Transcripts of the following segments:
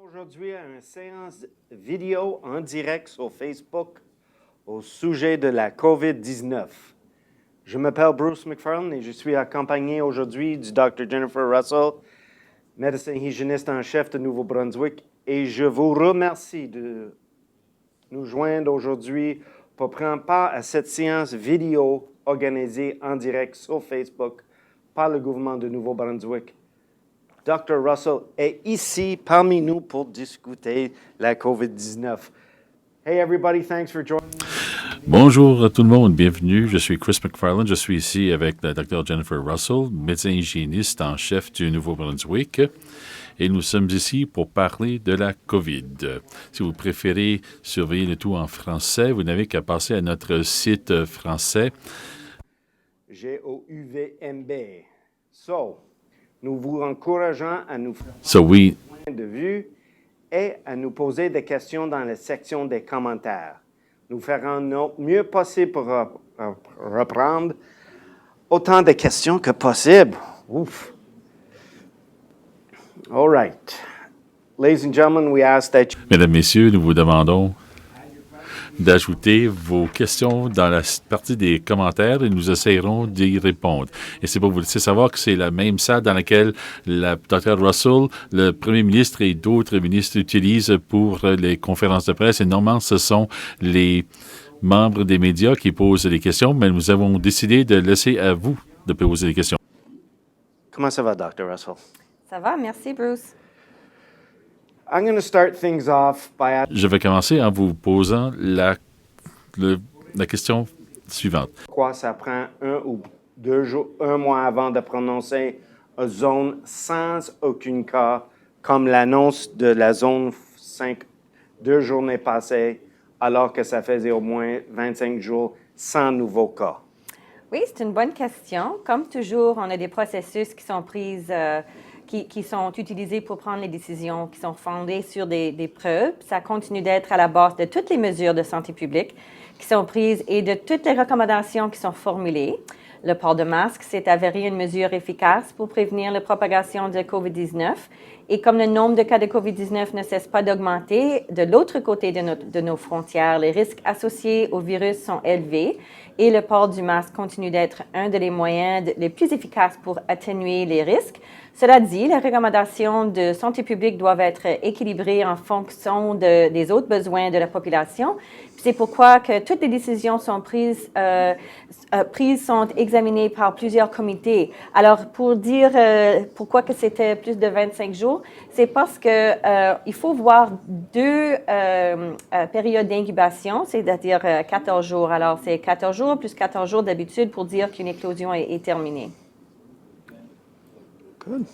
Aujourd'hui à une séance vidéo en direct sur Facebook au sujet de la COVID-19. Je m'appelle Bruce McFarland et je suis accompagné aujourd'hui du Dr. Jennifer Russell, médecin hygiéniste en chef de Nouveau-Brunswick, et je vous remercie de nous joindre aujourd'hui pour prendre part à cette séance vidéo organisée en direct sur Facebook par le gouvernement de Nouveau-Brunswick. Dr. Russell est ici parmi nous pour discuter la COVID-19. Hey everybody, thanks for joining me. Bonjour à tout le monde, bienvenue. Je suis Chris McFarland. Je suis ici avec la Dr. Jennifer Russell, médecin hygiéniste en chef du Nouveau-Brunswick. Et nous sommes ici pour parler de la COVID. Si vous préférez surveiller le tout en français, vous n'avez qu'à passer à notre site français. GOUVMB. Nous vous encourageons à nous faire un point de vue et à nous poser des questions dans la section des commentaires. Nous ferons notre mieux possible pour reprendre autant de questions que possible. Ouf. All right. Ladies and gentlemen, we ask that you... Mesdames, Messieurs, nous vous demandons d'ajouter vos questions dans la partie des commentaires et nous essayerons d'y répondre. Et c'est pour vous laisser savoir que c'est la même salle dans laquelle la Dr. Russell, le Premier ministre et d'autres ministres utilisent pour les conférences de presse. Et normalement, ce sont les membres des médias qui posent les questions, mais nous avons décidé de laisser à vous de poser les questions. Comment ça va, Dr. Russell? Ça va, merci Bruce. I'm going to start things off by... Je vais commencer en vous posant la question suivante. Pourquoi ça prend 1 ou 2 jours, 1 mois avant de prononcer une zone sans aucun cas, comme l'annonce de la zone 5 2 journées passées, alors que ça faisait au moins 25 jours sans nouveaux cas? Oui, c'est une bonne question. Comme toujours, on a des processus qui sont prises... Qui sont utilisés pour prendre les décisions, qui sont fondées sur des preuves. Ça continue d'être à la base de toutes les mesures de santé publique qui sont prises et de toutes les recommandations qui sont formulées. Le port de masque s'est avéré une mesure efficace pour prévenir la propagation de COVID-19. Et comme le nombre de cas de COVID-19 ne cesse pas d'augmenter, de l'autre côté de nos frontières, les risques associés au virus sont élevés et le port du masque continue d'être un des moyens les plus efficaces pour atténuer les risques. Cela dit, les recommandations de santé publique doivent être équilibrées en fonction des autres besoins de la population. C'est pourquoi que toutes les décisions sont prises sont examinées par plusieurs comités. Alors, pour dire pourquoi que c'était plus de 25 jours, c'est parce que il faut voir 2 périodes d'incubation, c'est-à-dire 14 jours. Alors, c'est 14 jours plus 14 jours d'habitude pour dire qu'une éclosion est terminée. Good.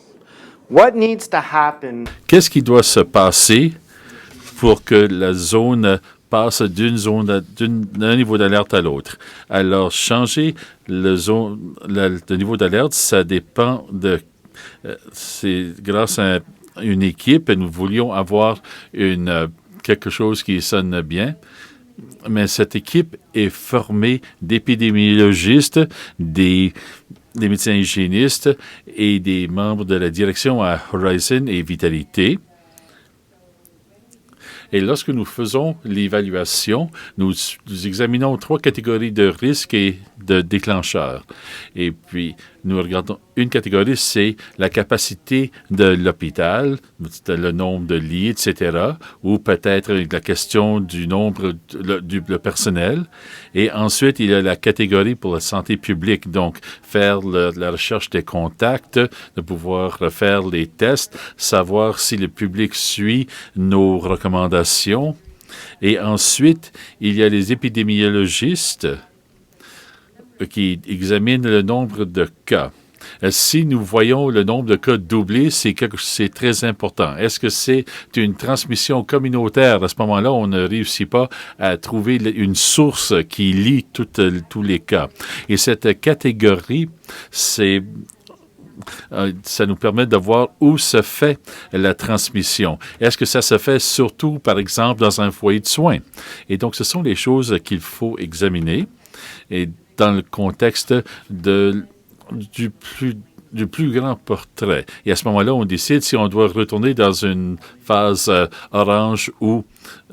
What needs to happen? Qu'est-ce qui doit se passer pour que la zone passe d'un niveau d'alerte à l'autre? Alors, changer le niveau d'alerte, ça dépend de... c'est grâce à une équipe et nous voulions avoir quelque chose qui sonne bien. Mais cette équipe est formée d'épidémiologistes, des médecins hygiénistes et des membres de la direction à Horizon et Vitalité. Et lorsque nous faisons l'évaluation, nous examinons 3 catégories de risques et de déclencheurs. Et puis, nous regardons une catégorie, c'est la capacité de l'hôpital, le nombre de lits, etc., ou peut-être la question du nombre du personnel. Et ensuite, il y a la catégorie pour la santé publique, donc faire la recherche des contacts, de pouvoir faire les tests, savoir si le public suit nos recommandations. Et ensuite, il y a les épidémiologistes qui examinent le nombre de cas. Si nous voyons le nombre de cas doubler, c'est très important. Est-ce que c'est une transmission communautaire? À ce moment-là, on ne réussit pas à trouver une source qui lie tous les cas. Et cette catégorie, ça nous permet de voir où se fait la transmission. Est-ce que ça se fait surtout, par exemple, dans un foyer de soins? Et donc, ce sont les choses qu'il faut examiner. Et dans le contexte du plus du plus grand portrait. Et à ce moment-là, on décide si on doit retourner dans une phase orange ou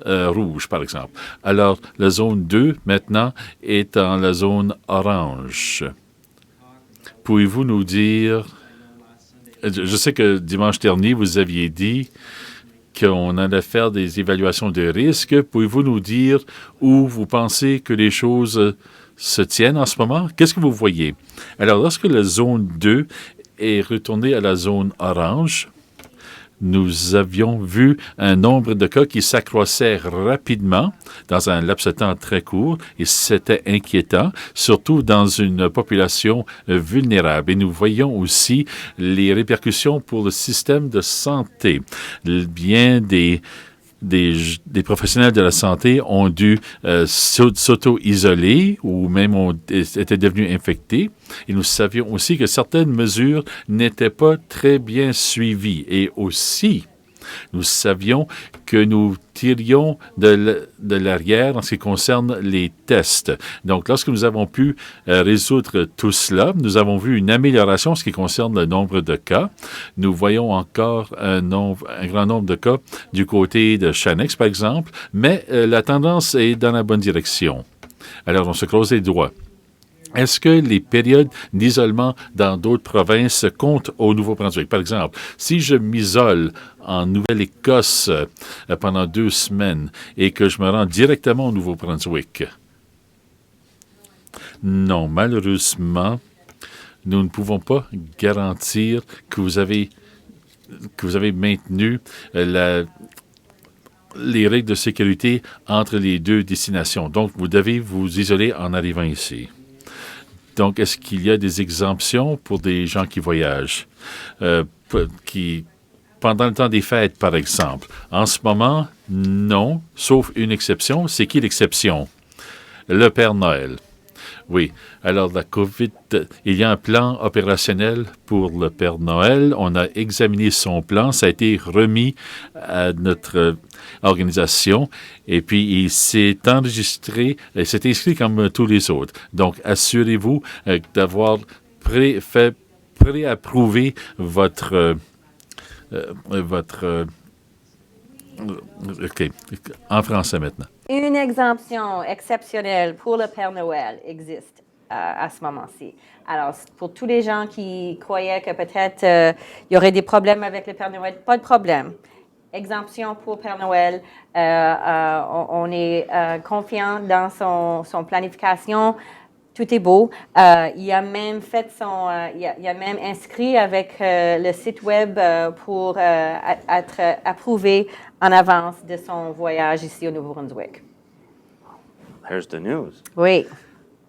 rouge, par exemple. Alors, la zone 2, maintenant, est dans la zone orange. Pouvez-vous nous dire... Je sais que dimanche dernier, vous aviez dit qu'on allait faire des évaluations de risque. Pouvez-vous nous dire où vous pensez que les choses se tiennent en ce moment? Qu'est-ce que vous voyez? Alors, lorsque la zone 2 est retournée à la zone orange, nous avions vu un nombre de cas qui s'accroissait rapidement dans un laps de temps très court et c'était inquiétant, surtout dans une population vulnérable. Et nous voyons aussi les répercussions pour le système de santé. Bien des professionnels de la santé ont dû s'auto-isoler ou même étaient devenus infectés. Et nous savions aussi que certaines mesures n'étaient pas très bien suivies. Et aussi, nous savions que nous tirions de l'arrière en ce qui concerne les tests. Donc, lorsque nous avons pu résoudre tout cela, nous avons vu une amélioration en ce qui concerne le nombre de cas. Nous voyons encore un grand nombre de cas du côté de Chanex, par exemple, mais la tendance est dans la bonne direction. Alors, on se croise les doigts. Est-ce que les périodes d'isolement dans d'autres provinces comptent au Nouveau-Brunswick? Par exemple, si je m'isole en Nouvelle-Écosse pendant 2 semaines et que je me rends directement au Nouveau-Brunswick, non, malheureusement, nous ne pouvons pas garantir que vous avez maintenu les règles de sécurité entre les 2 destinations. Donc, vous devez vous isoler en arrivant ici. Donc, est-ce qu'il y a des exemptions pour des gens qui voyagent, pendant le temps des fêtes, par exemple? En ce moment, non, sauf une exception. C'est qui l'exception? Le Père Noël. Oui. Alors, la COVID, il y a un plan opérationnel pour le Père Noël. On a examiné son plan. Ça a été remis à notre organisation. Et puis, il s'est enregistré, il s'est inscrit comme tous les autres. Donc, assurez-vous d'avoir préapprouvé votre OK. En français maintenant. Une exemption exceptionnelle pour le Père Noël existe à ce moment-ci. Alors, pour tous les gens qui croyaient que peut-être il y aurait des problèmes avec le Père Noël, pas de problème. Exemption pour Père Noël. On est confiant dans son planification. Tout est beau. Il a même fait il a même inscrit avec le site web pour être approuvé en avance de son voyage ici au Nouveau-Brunswick. There's the news. Oui.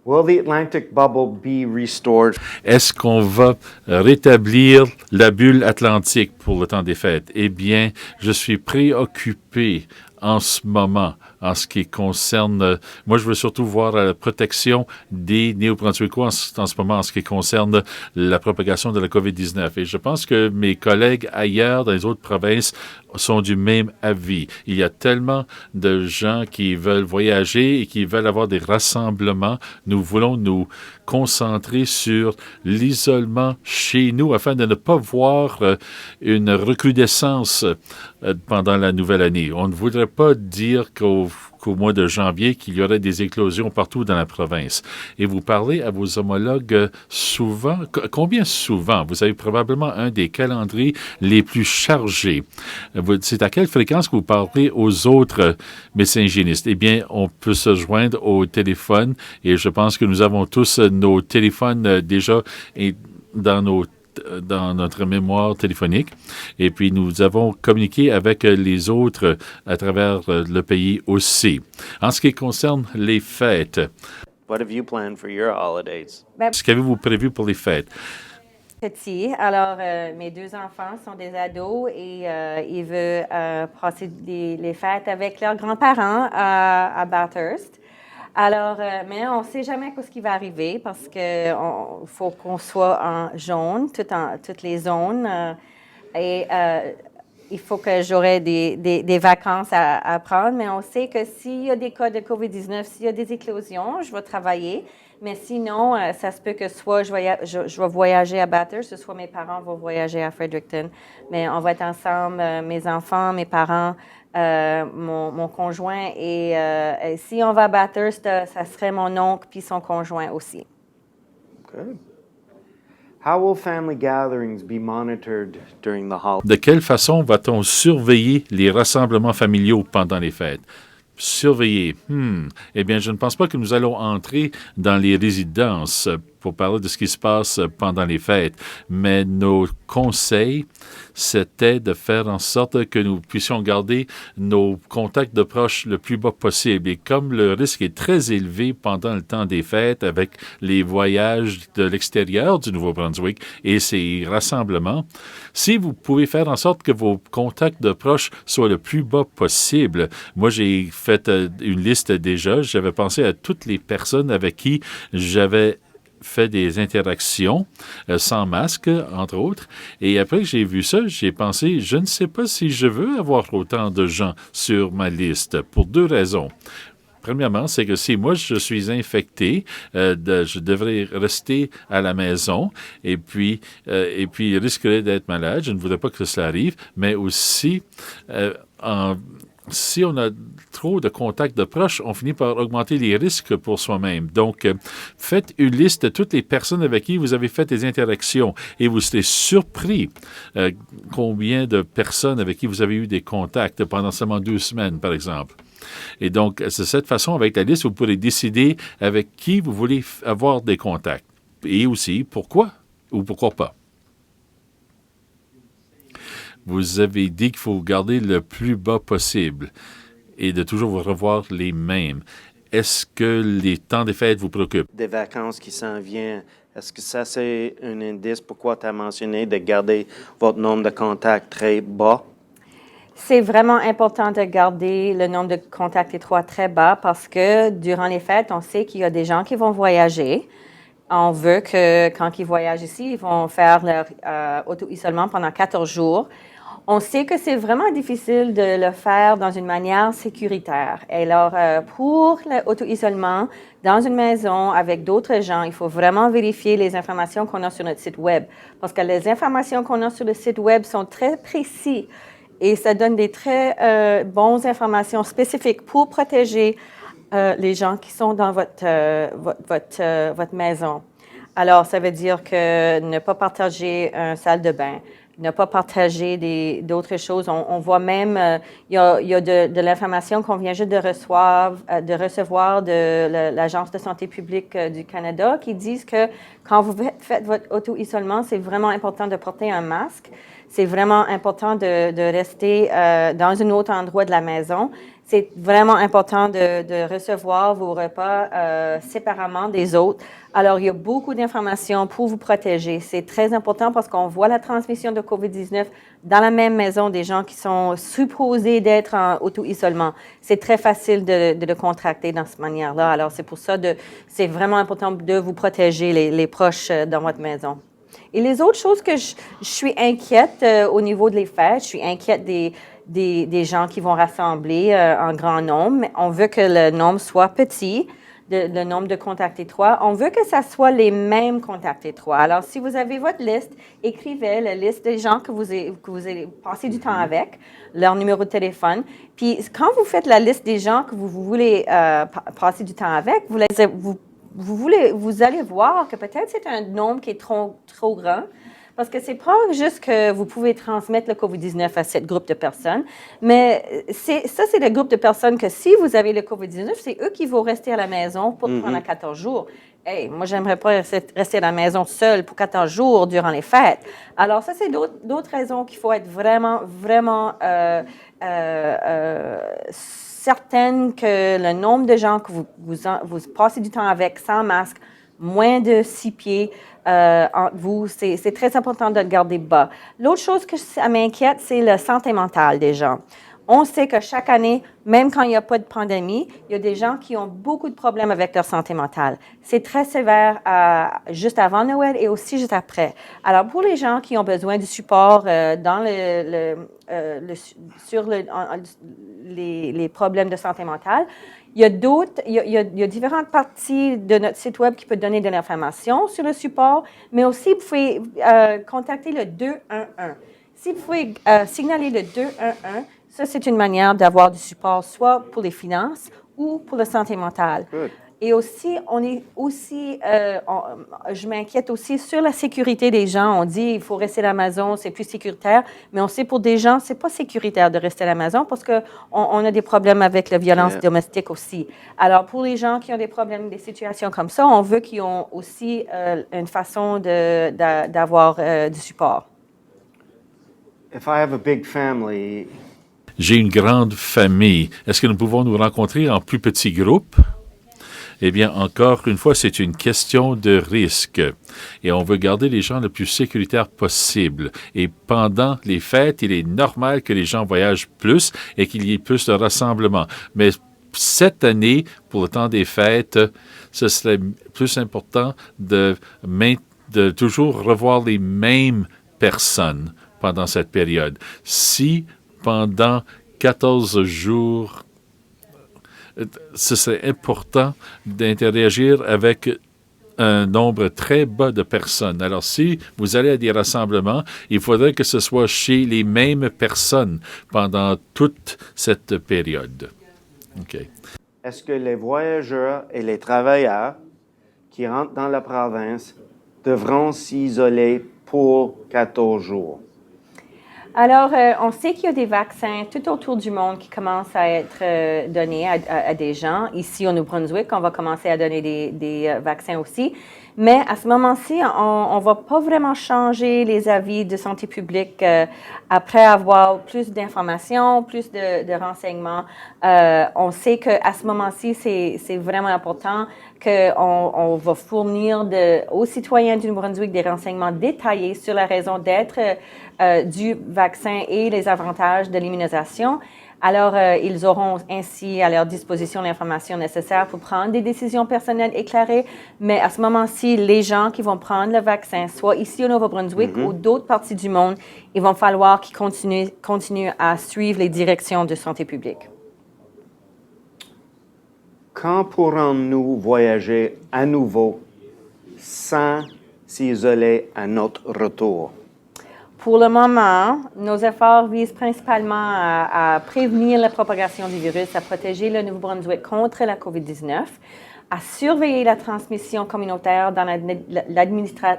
Will the Atlantic bubble be restored? Est-ce qu'on va rétablir la bulle atlantique pour le temps des fêtes? Eh bien, je suis préoccupé en ce moment en ce qui concerne... moi, je veux surtout voir la protection des Néo-Brunswickois en ce moment en ce qui concerne la propagation de la COVID-19. Et je pense que mes collègues ailleurs, dans les autres provinces, sont du même avis. Il y a tellement de gens qui veulent voyager et qui veulent avoir des rassemblements. Nous voulons nous concentrer sur l'isolement chez nous afin de ne pas voir une recrudescence pendant la nouvelle année. On ne voudrait pas dire qu'au mois de janvier qu'il y aurait des éclosions partout dans la province. Et vous parlez à vos homologues souvent. Combien souvent? Vous avez probablement un des calendriers les plus chargés. C'est à quelle fréquence que vous parlez aux autres médecins hygiénistes? Eh bien, on peut se joindre au téléphone et je pense que nous avons tous nos téléphones déjà dans notre mémoire téléphonique. Et puis, nous avons communiqué avec les autres à travers le pays aussi. En ce qui concerne les fêtes, What have you planned for your holidays? ce qu'avez-vous prévu pour les fêtes? Petit. Alors, mes 2 enfants sont des ados et ils veulent passer les fêtes avec leurs grands-parents à Bathurst. Alors, mais on ne sait jamais ce qui va arriver parce qu'il faut qu'on soit en jaune, toutes les zones. Et il faut que j'aurai des vacances à prendre, mais on sait que s'il y a des cas de COVID-19, s'il y a des éclosions, je vais travailler. Mais sinon, ça se peut que soit je vais voyager à Bathurst, soit mes parents vont voyager à Fredericton. Mais on va être ensemble, mes enfants, mes parents, mon conjoint. Et si on va à Bathurst, ça serait mon oncle puis son conjoint aussi. Good. How will family gatherings be monitored during the holidays? De quelle façon va-t-on surveiller les rassemblements familiaux pendant les fêtes? Surveiller. Eh bien, je ne pense pas que nous allons entrer dans les résidences pour parler de ce qui se passe pendant les fêtes, mais nos conseils, c'était de faire en sorte que nous puissions garder nos contacts de proches le plus bas possible. Et comme le risque est très élevé pendant le temps des fêtes avec les voyages de l'extérieur du Nouveau-Brunswick et ces rassemblements, si vous pouvez faire en sorte que vos contacts de proches soient le plus bas possible, moi j'ai fait une liste déjà, j'avais pensé à toutes les personnes avec qui j'avais fait des interactions sans masque, entre autres. Et après que j'ai vu ça, j'ai pensé, je ne sais pas si je veux avoir autant de gens sur ma liste, pour 2 raisons. Premièrement, c'est que si moi je suis infecté, je devrais rester à la maison et puis risquerais d'être malade. Je ne voudrais pas que cela arrive, mais aussi si on a trop de contacts de proches, on finit par augmenter les risques pour soi-même. Donc, faites une liste de toutes les personnes avec qui vous avez fait des interactions et vous serez surpris combien de personnes avec qui vous avez eu des contacts pendant seulement 2 semaines, par exemple. Et donc, de cette façon, avec la liste, vous pourrez décider avec qui vous voulez avoir des contacts. Et aussi, pourquoi ou pourquoi pas. Vous avez dit qu'il faut garder le plus bas possible et de toujours vous revoir les mêmes. Est-ce que les temps des fêtes vous préoccupent? Des vacances qui s'en viennent, est-ce que ça, c'est un indice pourquoi tu as mentionné de garder votre nombre de contacts très bas? C'est vraiment important de garder le nombre de contacts étroits très bas parce que durant les fêtes, on sait qu'il y a des gens qui vont voyager. On veut que quand ils voyagent ici, ils vont faire leur auto-isolement pendant 14 jours. On sait que c'est vraiment difficile de le faire dans une manière sécuritaire. Et alors, pour l'auto-isolement, dans une maison avec d'autres gens, il faut vraiment vérifier les informations qu'on a sur notre site Web. Parce que les informations qu'on a sur le site Web sont très précises et ça donne des très bonnes informations spécifiques pour protéger les gens qui sont dans votre maison. Alors, ça veut dire que ne pas partager une salle de bain, ne pas partager d'autres choses. On voit même, il y a de l'information qu'on vient juste de recevoir de l'Agence de santé publique du Canada qui disent que quand vous faites votre auto-isolement, c'est vraiment important de porter un masque. C'est vraiment important de rester dans un autre endroit de la maison. C'est vraiment important de recevoir vos repas séparément des autres. Alors, il y a beaucoup d'informations pour vous protéger. C'est très important parce qu'on voit la transmission de COVID-19 dans la même maison des gens qui sont supposés d'être en auto-isolement. C'est très facile de le contracter dans cette manière-là. Alors, c'est pour ça c'est vraiment important de vous protéger les proches dans votre maison. Et les autres choses que je suis inquiète au niveau des fêtes, je suis inquiète des gens qui vont rassembler en grand nombre. Mais on veut que le nombre soit petit, le nombre de contacts étroits. On veut que ça soit les mêmes contacts étroits. Alors, si vous avez votre liste, écrivez la liste des gens que vous allez passer du temps avec, leur numéro de téléphone. Puis, quand vous faites la liste des gens que vous voulez passer du temps avec, vous allez voir que peut-être c'est un nombre qui est trop grand. Parce que c'est pas juste que vous pouvez transmettre le COVID-19 à ce groupe de personnes, mais c'est le groupe de personnes que si vous avez le COVID-19, c'est eux qui vont rester à la maison pendant 14 jours. Hey, moi, j'aimerais pas rester à la maison seule pour 14 jours durant les fêtes. Alors, ça, c'est d'autres raisons qu'il faut être vraiment, vraiment certaine que le nombre de gens que vous passez du temps avec sans masque, moins de 6 pieds entre vous, c'est très important de le garder bas. L'autre chose que ça m'inquiète, c'est la santé mentale des gens. On sait que chaque année, même quand il n'y a pas de pandémie, il y a des gens qui ont beaucoup de problèmes avec leur santé mentale. C'est très sévère juste avant Noël et aussi juste après. Alors, pour les gens qui ont besoin du support sur les problèmes de santé mentale, il y a différentes parties de notre site web qui peuvent donner de l'information sur le support, mais aussi vous pouvez contacter le 211. Si vous pouvez signaler le 211, ça c'est une manière d'avoir du support soit pour les finances ou pour la santé mentale. Good. Et aussi, je m'inquiète aussi sur la sécurité des gens. On dit il faut rester à la maison, c'est plus sécuritaire, mais on sait pour des gens, c'est pas sécuritaire de rester à la maison parce qu'on a des problèmes avec la violence domestique aussi. Alors, pour les gens qui ont des problèmes, des situations comme ça, on veut qu'ils ont aussi une façon d'avoir du support. If I have a big family, J'ai une grande famille. Est-ce que nous pouvons nous rencontrer en plus petits groupes? Eh bien, encore une fois, c'est une question de risque. Et on veut garder les gens le plus sécuritaires possible. Et pendant les fêtes, il est normal que les gens voyagent plus et qu'il y ait plus de rassemblements. Mais cette année, pour le temps des fêtes, ce serait plus important de toujours revoir les mêmes personnes pendant cette période. Si pendant 14 jours, ce serait important d'interagir avec un nombre très bas de personnes. Alors, si vous allez à des rassemblements, il faudrait que ce soit chez les mêmes personnes pendant toute cette période. OK. est-ce que les voyageurs et les travailleurs qui rentrent dans la province devront s'isoler pour 14 jours? Alors, on sait qu'il y a des vaccins tout autour du monde qui commencent à être donnés à des gens. Ici, au Nouveau-Brunswick, on va commencer à donner des vaccins aussi. Mais à ce moment-ci, on ne va pas vraiment changer les avis de santé publique après avoir plus d'informations, plus de renseignements. On sait qu'à ce moment-ci, c'est vraiment important qu'on va fournir aux citoyens du Nouveau-Brunswick des renseignements détaillés sur la raison d'être du vaccin et les avantages de l'immunisation. Alors, ils auront ainsi à leur disposition l'information nécessaire pour prendre des décisions personnelles éclairées. Mais à ce moment-ci, les gens qui vont prendre le vaccin, soit ici au Nouveau-Brunswick ou d'autres parties du monde, il va falloir qu'ils continuent à suivre les directions de santé publique. Quand pourrons-nous voyager à nouveau sans s'isoler à notre retour? Pour le moment, nos efforts visent principalement à prévenir la propagation du virus, à protéger le Nouveau-Brunswick contre la COVID-19, à surveiller la transmission communautaire dans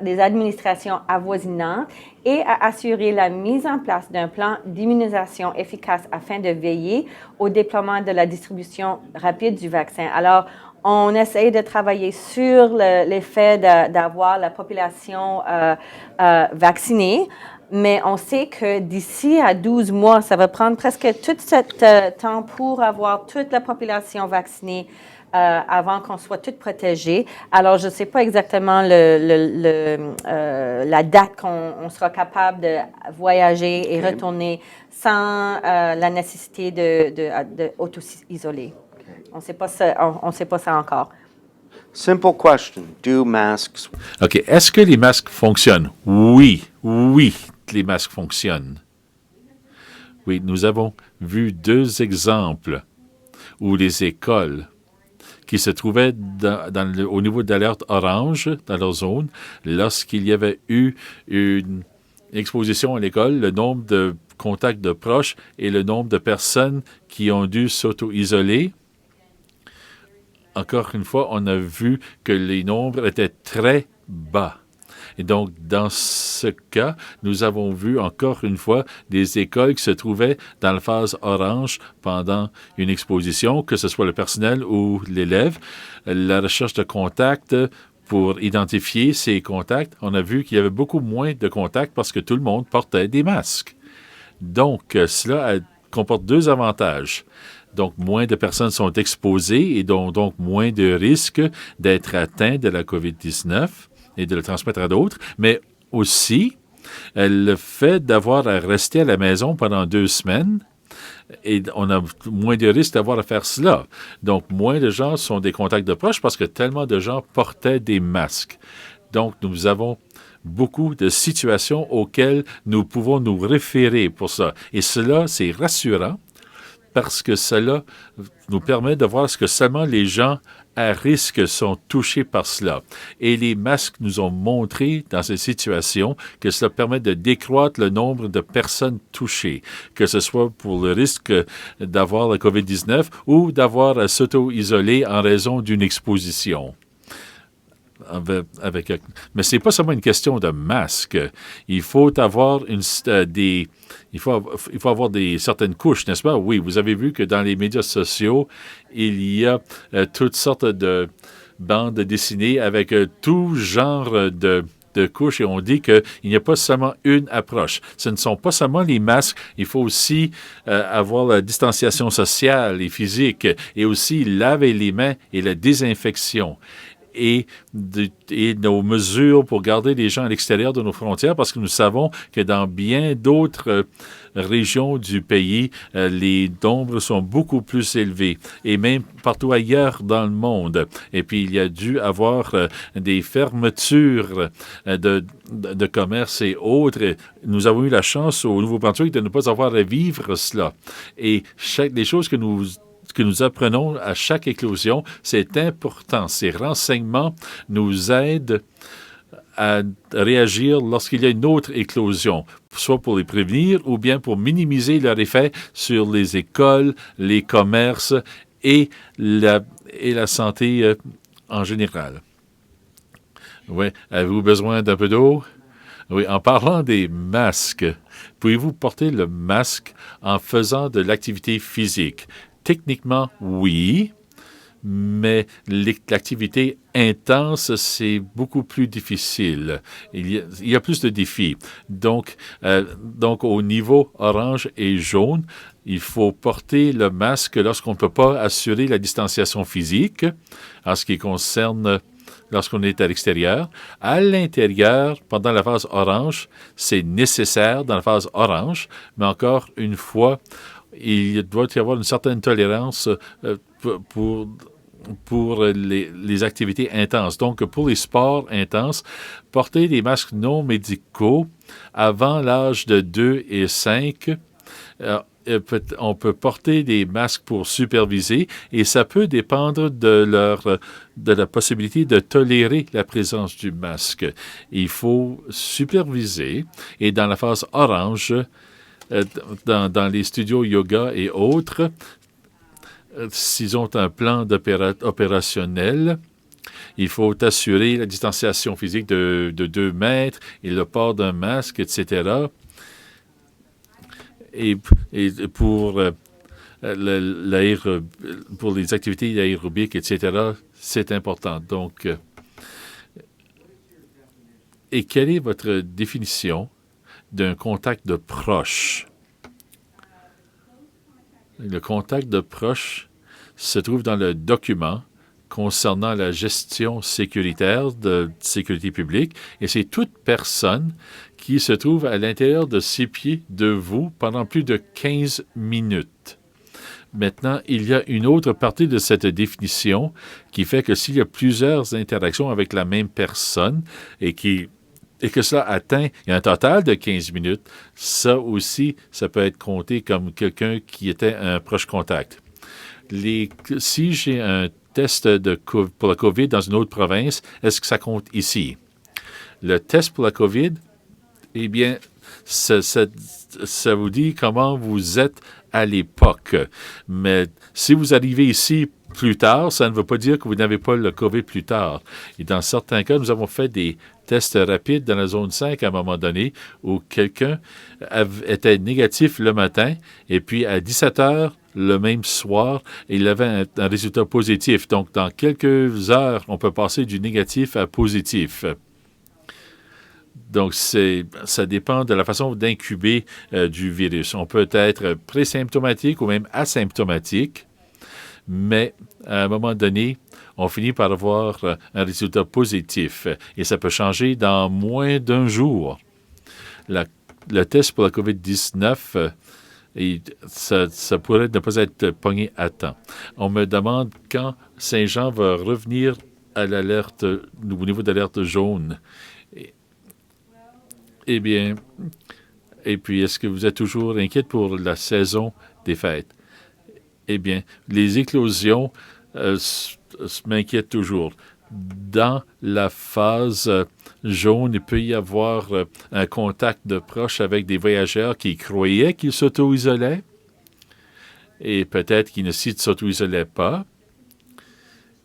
les administrations avoisinantes et à assurer la mise en place d'un plan d'immunisation efficace afin de veiller au déploiement de la distribution rapide du vaccin. Alors, on essaie de travailler sur l'effet d'avoir la population vaccinée, mais on sait que d'ici à 12 mois, ça va prendre presque tout ce temps pour avoir toute la population vaccinée avant qu'on soit toutes protégées. Alors, je ne sais pas exactement la date qu'on sera capable de voyager et retourner sans la nécessité de auto-isoler. On ne sait pas ça encore. Simple question. Do masks? OK. Est-ce que les masques fonctionnent? Oui, les masques fonctionnent. Oui, nous avons vu 2 exemples où les écoles qui se trouvaient au niveau d'alerte orange dans leur zone, lorsqu'il y avait eu une exposition à l'école, le nombre de contacts de proches et le nombre de personnes qui ont dû s'auto-isoler, encore une fois, on a vu que les nombres étaient très bas. Et donc, dans ce cas, nous avons vu encore une fois des écoles qui se trouvaient dans la phase orange pendant une exposition, que ce soit le personnel ou l'élève. La recherche de contacts pour identifier ces contacts, on a vu qu'il y avait beaucoup moins de contacts parce que tout le monde portait des masques. Donc, cela comporte 2 avantages. Donc, moins de personnes sont exposées et donc moins de risques d'être atteints de la COVID-19 et de le transmettre à d'autres, mais aussi le fait d'avoir à rester à la maison pendant 2 semaines Et on a moins de risques d'avoir à faire cela. Donc, moins de gens sont des contacts de proches parce que tellement de gens portaient des masques. Donc, nous avons beaucoup de situations auxquelles nous pouvons nous référer pour ça. Et cela, c'est rassurant parce que cela nous permet de voir ce que seulement les gens à risque sont touchés par cela. Et les masques nous ont montré dans ces situations que cela permet de décroître le nombre de personnes touchées, que ce soit pour le risque d'avoir la COVID-19 ou d'avoir à s'auto-isoler en raison d'une exposition. Mais ce n'est pas seulement une question de masque. Il faut avoir certaines couches, n'est-ce pas? Oui, vous avez vu que dans les médias sociaux, il y a toutes sortes de bandes dessinées avec tout genre de couches et on dit qu'il n'y a pas seulement une approche. Ce ne sont pas seulement les masques, il faut aussi avoir la distanciation sociale et physique et aussi laver les mains et la désinfection. Et nos mesures pour garder les gens à l'extérieur de nos frontières, parce que nous savons que dans bien d'autres régions du pays, les nombres sont beaucoup plus élevés, et même partout ailleurs dans le monde. Et puis, il y a dû avoir des fermetures de commerce et autres. Nous avons eu la chance au Nouveau-Brunswick de ne pas avoir à vivre cela. Et les choses que nous apprenons à chaque éclosion, c'est important. Ces renseignements nous aident à réagir lorsqu'il y a une autre éclosion, soit pour les prévenir ou bien pour minimiser leur effet sur les écoles, les commerces et la santé en général. Oui, avez-vous besoin d'un peu d'eau? Oui, en parlant des masques, pouvez-vous porter le masque en faisant de l'activité physique? Techniquement, oui, mais l'activité intense, c'est beaucoup plus difficile. Il y a plus de défis. Donc, au niveau orange et jaune, il faut porter le masque lorsqu'on ne peut pas assurer la distanciation physique, en ce qui concerne lorsqu'on est à l'extérieur. À l'intérieur, pendant la phase orange, c'est nécessaire dans la phase orange, mais encore une fois, il doit y avoir une certaine tolérance pour les activités intenses. Donc, pour les sports intenses, porter des masques non médicaux avant l'âge de 2 et 5, on peut porter des masques pour superviser et ça peut dépendre de la possibilité de tolérer la présence du masque. Il faut superviser et dans la phase orange, dans les studios yoga et autres, s'ils ont un plan opérationnel, il faut assurer la distanciation physique de 2 mètres et le port d'un masque, etc. Et pour les activités aérobiques, etc., c'est important. Donc, et quelle est votre définition d'un contact de proche? Le contact de proche se trouve dans le document concernant la gestion sécuritaire de sécurité publique et c'est toute personne qui se trouve à l'intérieur de 6 pieds de vous pendant plus de 15 minutes. Maintenant, il y a une autre partie de cette définition qui fait que s'il y a plusieurs interactions avec la même personne et que cela atteint un total de 15 minutes, ça aussi, ça peut être compté comme quelqu'un qui était un proche contact. Si j'ai un test pour la COVID dans une autre province, est-ce que ça compte ici? Le test pour la COVID, eh bien, ça vous dit comment vous êtes à l'époque. Mais si vous arrivez ici plus tard, ça ne veut pas dire que vous n'avez pas le COVID plus tard. Et dans certains cas, nous avons fait des tests rapides dans la zone 5 à un moment donné où quelqu'un était négatif le matin et puis à 17 heures, le même soir, il avait un résultat positif. Donc, dans quelques heures, on peut passer du négatif à positif. Donc, ça dépend de la façon d'incuber du virus. On peut être présymptomatique ou même asymptomatique, mais à un moment donné, on finit par avoir un résultat positif et ça peut changer dans moins d'un jour. Le test pour la COVID-19 Et ça pourrait ne pas être pogné à temps. On me demande quand Saint-Jean va revenir à l'alerte, au niveau d'alerte jaune. Eh bien, et puis, est-ce que vous êtes toujours inquiète pour la saison des fêtes? Eh bien, les éclosions m'inquiètent toujours. Dans la phase jaune, il peut y avoir un contact de proche avec des voyageurs qui croyaient qu'ils s'auto-isolaient et peut-être qu'ils ne s'auto-isolaient pas.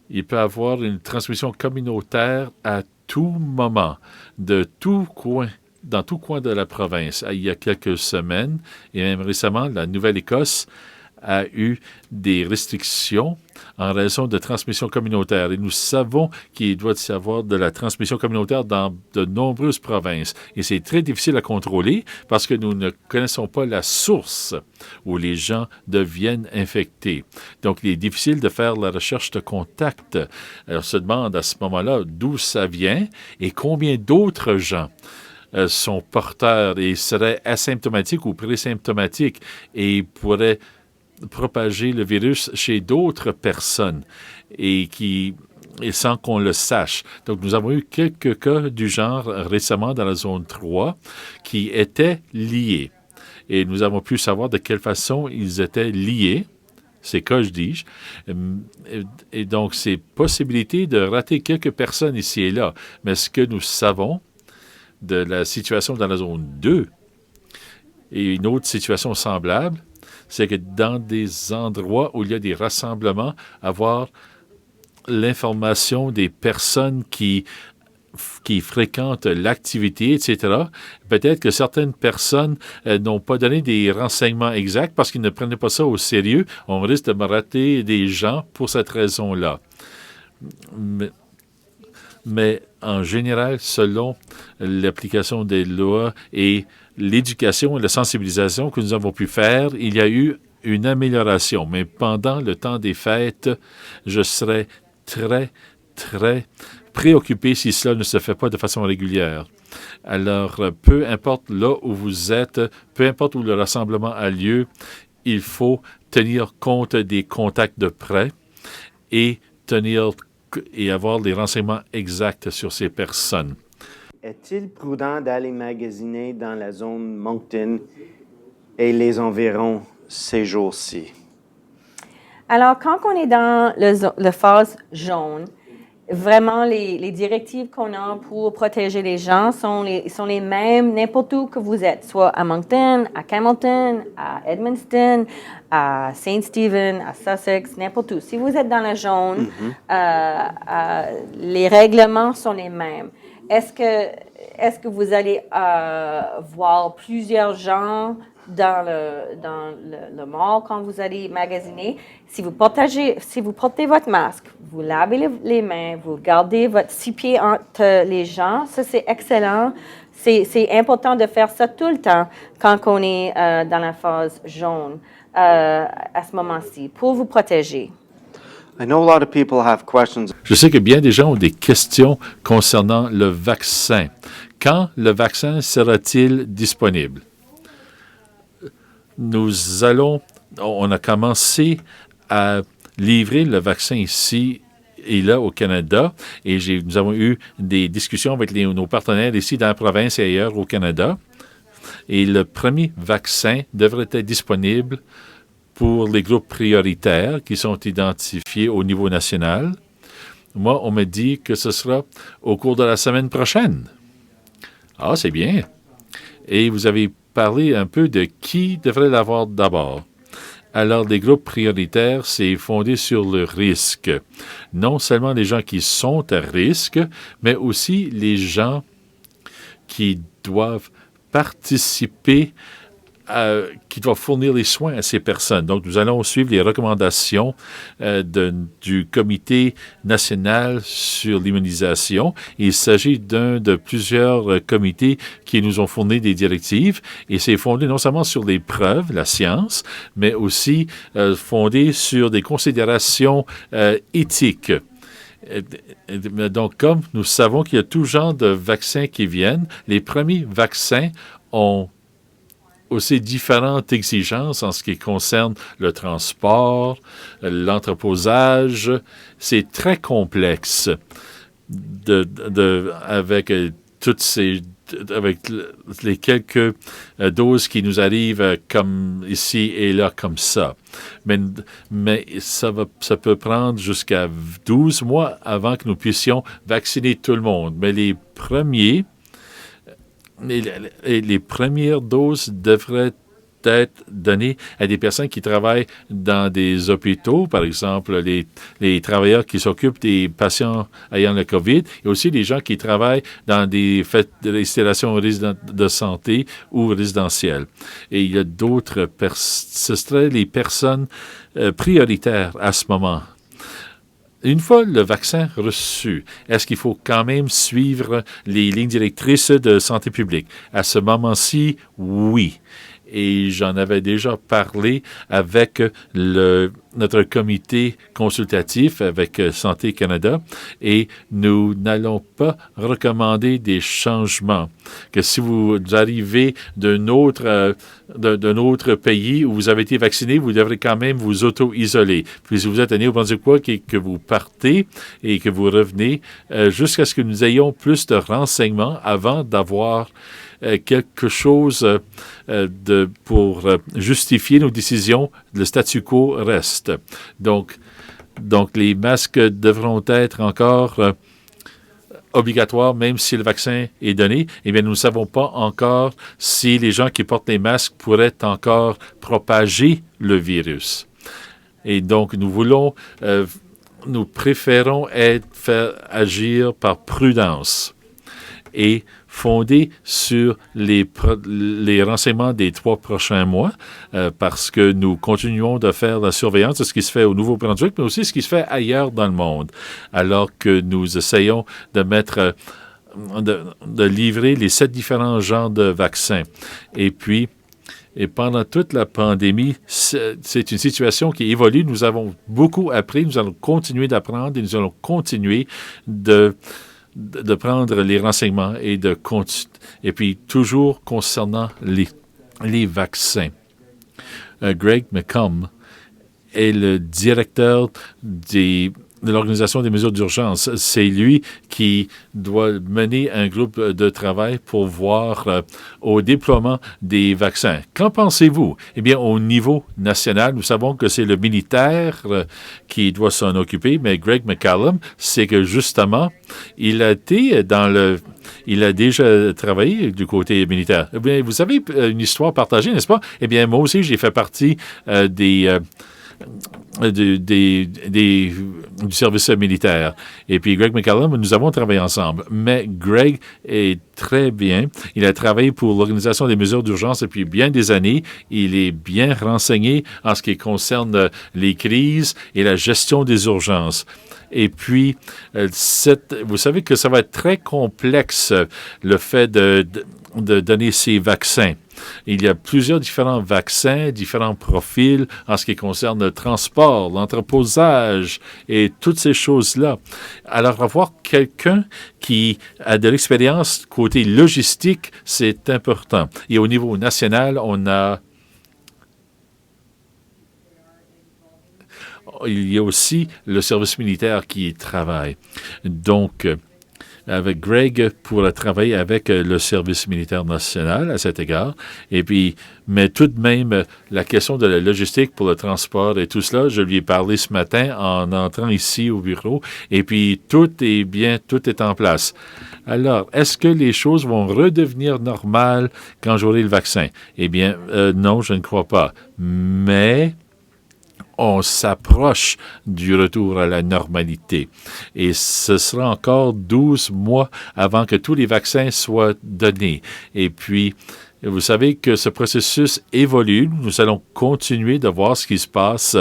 Il peut y avoir une transmission communautaire à tout moment, de tout coin, dans tout coin de la province. Il y a quelques semaines, et même récemment, la Nouvelle-Écosse a eu des restrictions en raison de transmission communautaire. Et nous savons qu'il doit y avoir de la transmission communautaire dans de nombreuses provinces. Et c'est très difficile à contrôler parce que nous ne connaissons pas la source où les gens deviennent infectés. Donc, il est difficile de faire la recherche de contact. Alors, on se demande à ce moment-là d'où ça vient et combien d'autres gens sont porteurs et seraient asymptomatiques ou présymptomatiques et pourraient propager le virus chez d'autres personnes et sans qu'on le sache. Donc, nous avons eu quelques cas du genre récemment dans la zone 3 qui étaient liés. Et nous avons pu savoir de quelle façon ils étaient liés. C'est cas, je dis. Et donc, c'est possibilité de rater quelques personnes ici et là. Mais ce que nous savons de la situation dans la zone 2 et une autre situation semblable, c'est que dans des endroits où il y a des rassemblements, avoir l'information des personnes qui fréquentent l'activité, etc. Peut-être que certaines personnes n'ont pas donné des renseignements exacts parce qu'ils ne prenaient pas ça au sérieux. On risque de rater des gens pour cette raison-là. Mais en général, selon l'application des lois et l'éducation et la sensibilisation que nous avons pu faire, il y a eu une amélioration. Mais pendant le temps des fêtes, je serais très, très préoccupé si cela ne se fait pas de façon régulière. Alors, peu importe là où vous êtes, peu importe où le rassemblement a lieu, il faut tenir compte des contacts de près et avoir des renseignements exacts sur ces personnes. Est-il prudent d'aller magasiner dans la zone Moncton et les environs ces jours-ci? Alors, quand on est dans la phase jaune, vraiment, les directives qu'on a pour protéger les gens sont les mêmes n'importe où que vous êtes, soit à Moncton, à Campbellton, à Edmundston, à Saint Stephen, à Sussex, n'importe où. Si vous êtes dans la jaune, les règlements sont les mêmes. Est-ce que vous allez voir plusieurs gens dans le mall quand vous allez magasiner? Si vous portez votre masque, vous lavez les mains, vous gardez votre 6 pieds entre les gens, ça c'est excellent. C'est important de faire ça tout le temps quand on est dans la phase jaune à ce moment-ci pour vous protéger. I know a lot of people have questions. Je sais que bien des gens ont des questions concernant le vaccin. Quand le vaccin sera-t-il disponible? On a commencé à livrer le vaccin ici et là au Canada et nous avons eu des discussions avec nos partenaires ici dans la province et ailleurs au Canada. Et le premier vaccin devrait être disponible pour les groupes prioritaires qui sont identifiés au niveau national. Moi, on me dit que ce sera au cours de la semaine prochaine. Ah, c'est bien. Et vous avez parlé un peu de qui devrait l'avoir d'abord. Alors, les groupes prioritaires, c'est fondé sur le risque. Non seulement les gens qui sont à risque, mais aussi les gens qui doivent participer qui doit fournir les soins à ces personnes. Donc, nous allons suivre les recommandations du Comité national sur l'immunisation. Il s'agit d'un de plusieurs comités qui nous ont fourni des directives et c'est fondé non seulement sur les preuves, la science, mais aussi fondé sur des considérations éthiques. Donc, comme nous savons qu'il y a tout genre de vaccins qui viennent, les premiers vaccins ont aussi différentes exigences en ce qui concerne le transport, l'entreposage. C'est très complexe avec toutes ces avec les quelques doses qui nous arrivent comme ici et là comme ça. Mais ça peut prendre jusqu'à 12 mois avant que nous puissions vacciner tout le monde. Mais les premières doses devraient être données à des personnes qui travaillent dans des hôpitaux, par exemple les travailleurs qui s'occupent des patients ayant le COVID, et aussi les gens qui travaillent dans des installations de santé ou résidentielles. Et il y a d'autres ce seraient les personnes prioritaires à ce moment. Une fois le vaccin reçu, est-ce qu'il faut quand même suivre les lignes directrices de santé publique? À ce moment-ci, oui. Et j'en avais déjà parlé avec notre comité consultatif avec Santé Canada, et nous n'allons pas recommander des changements. Que si vous arrivez d'un autre pays où vous avez été vacciné, vous devrez quand même vous auto-isoler. Puis si vous êtes à Nouveau-Brunswick et que vous partez et que vous revenez, jusqu'à ce que nous ayons plus de renseignements avant d'avoir quelque chose pour justifier nos décisions, le statu quo reste. Donc les masques devront être encore obligatoires, même si le vaccin est donné. Eh bien, nous ne savons pas encore si les gens qui portent les masques pourraient encore propager le virus. Et donc, nous préférons faire agir par prudence et fondé sur les renseignements des 3 prochains mois, parce que nous continuons de faire la surveillance de ce qui se fait au Nouveau-Brunswick, mais aussi ce qui se fait ailleurs dans le monde, alors que nous essayons de livrer les 7 différents genres de vaccins. Et pendant toute la pandémie, c'est une situation qui évolue. Nous avons beaucoup appris, nous allons continuer d'apprendre et nous allons continuer de prendre les renseignements et puis toujours concernant les vaccins. Greg McComb est le directeur de l'Organisation des mesures d'urgence. C'est lui qui doit mener un groupe de travail pour voir au déploiement des vaccins. Qu'en pensez-vous? Eh bien, au niveau national, nous savons que c'est le militaire qui doit s'en occuper, mais Greg McCallum, c'est que justement, il a déjà travaillé du côté militaire. Eh bien, vous savez une histoire partagée, n'est-ce pas? Eh bien, moi aussi, j'ai fait partie du service militaire. Et puis Greg McCallum, nous avons travaillé ensemble. Mais Greg est très bien. Il a travaillé pour l'Organisation des mesures d'urgence depuis bien des années. Il est bien renseigné en ce qui concerne les crises et la gestion des urgences. Et puis, vous savez que ça va être très complexe, le fait de donner ces vaccins. Il y a plusieurs différents vaccins, différents profils en ce qui concerne le transport, l'entreposage et toutes ces choses-là. Alors, avoir quelqu'un qui a de l'expérience côté logistique, c'est important. Et au niveau national, il y a aussi le service militaire qui y travaille. Donc, avec Greg pour travailler avec le service militaire national à cet égard. Et puis, mais tout de même, la question de la logistique pour le transport et tout cela, je lui ai parlé ce matin en entrant ici au bureau. Et puis, tout est en place. Alors, est-ce que les choses vont redevenir normales quand j'aurai le vaccin? Eh bien, non, je ne crois pas. Mais on s'approche du retour à la normalité. Et ce sera encore 12 mois avant que tous les vaccins soient donnés. Et puis, vous savez que ce processus évolue. Nous allons continuer de voir ce qui se passe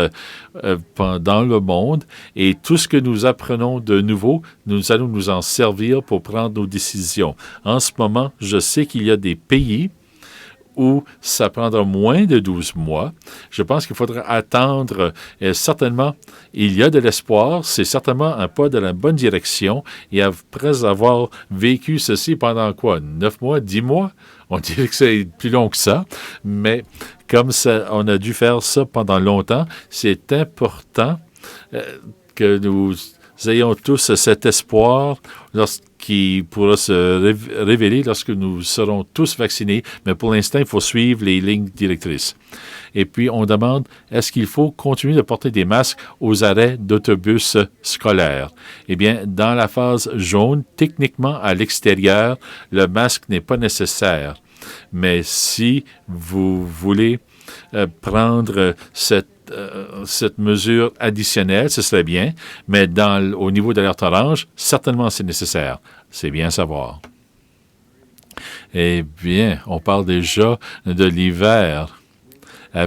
dans le monde. Et tout ce que nous apprenons de nouveau, nous allons nous en servir pour prendre nos décisions. En ce moment, je sais qu'il y a des pays où ça prendra moins de 12 mois. Je pense qu'il faudra attendre. Certainement, il y a de l'espoir. C'est certainement un pas dans la bonne direction. Et après avoir vécu ceci pendant quoi? 9 mois, 10 mois? On dirait que c'est plus long que ça. Mais comme ça, on a dû faire ça pendant longtemps, c'est important que nous ayons tous cet espoir qui pourra se révéler lorsque nous serons tous vaccinés. Mais pour l'instant, il faut suivre les lignes directrices. Et puis, on demande, est-ce qu'il faut continuer de porter des masques aux arrêts d'autobus scolaires? Eh bien, dans la phase jaune, techniquement, à l'extérieur, le masque n'est pas nécessaire. Mais si vous voulez prendre cette mesure additionnelle, ce serait bien, mais au niveau d'alerte orange, certainement c'est nécessaire. C'est bien à savoir. Eh bien, on parle déjà de l'hiver. À